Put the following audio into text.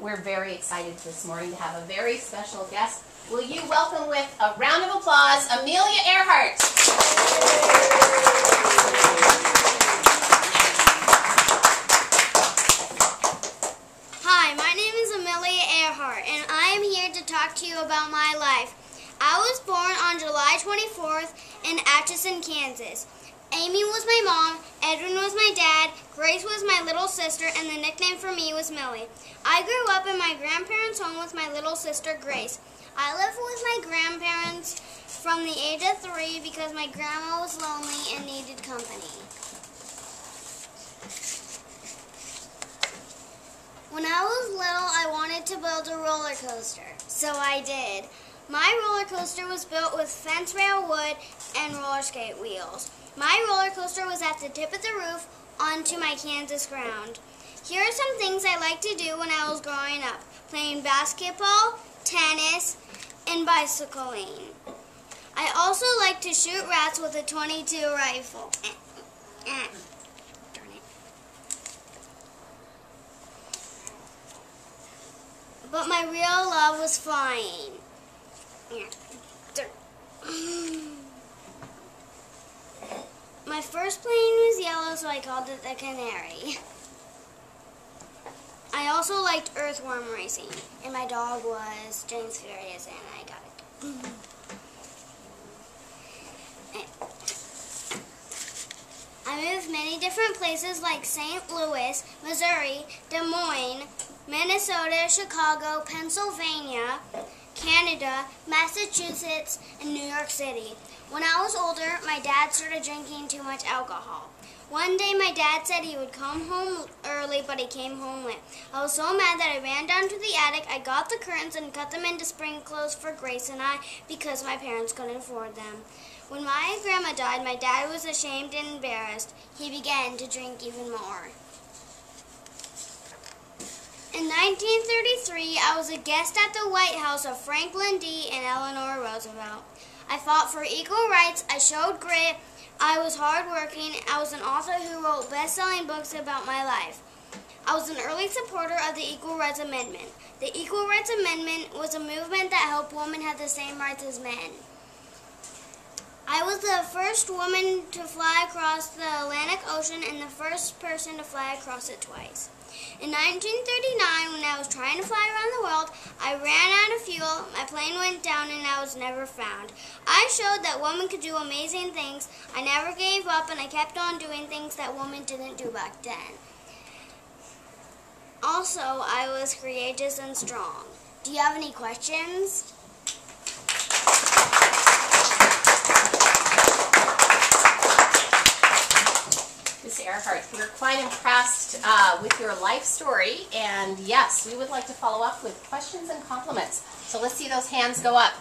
We're very excited this morning to have a very special guest. Will you welcome with a round of applause, Amelia Earhart. Hi, my name is Amelia Earhart, and I am here to talk to you about my life. I was born on July 24th in Atchison, Kansas. Amy was my mom, Edwin was my dad, Grace was my little sister, and the nickname for me was Millie. I grew up in my grandparents' home with my little sister, Grace. I lived with my grandparents from the age of 3 because my grandma was lonely and needed company. When I was little, I wanted to build a roller coaster, so I did. My roller coaster was built with fence rail wood and roller skate wheels. My roller coaster was at the tip of the roof onto my Kansas ground. Here are some things I liked to do when I was growing up: playing basketball, tennis, and bicycling. I also like to shoot rats with a .22 rifle. Darn it. But my real love was flying. My first plane was yellow, so I called it the Canary. I also liked earthworm racing, and my dog was James Furious, and I got it. I moved many different places like St. Louis, Missouri, Des Moines, Minnesota, Chicago, Pennsylvania, Canada, Massachusetts, and New York City. When I was older, my dad started drinking too much alcohol. One day my dad said he would come home early, but he came home late. I was so mad that I ran down to the attic. I got the curtains and cut them into spring clothes for Grace and I because my parents couldn't afford them. When my grandma died, my dad was ashamed and embarrassed. He began to drink even more. In 1933, I was a guest at the White House of Franklin D. and Eleanor Roosevelt. I fought for equal rights, I showed grit, I was hardworking, I was an author who wrote best-selling books about my life. I was an early supporter of the Equal Rights Amendment. The Equal Rights Amendment was a movement that helped women have the same rights as men. I was the first woman to fly across the Atlantic Ocean and the first person to fly across it twice. In 1939, when I was trying to fly around the world, I ran out of fuel, my plane went down, and I was never found. I showed that women could do amazing things. I never gave up, and I kept on doing things that women didn't do back then. Also, I was courageous and strong. Do you have any questions? Ms. Earhart, we're quite impressed with your life story, and yes, we would like to follow up with questions and compliments. So let's see those hands go up.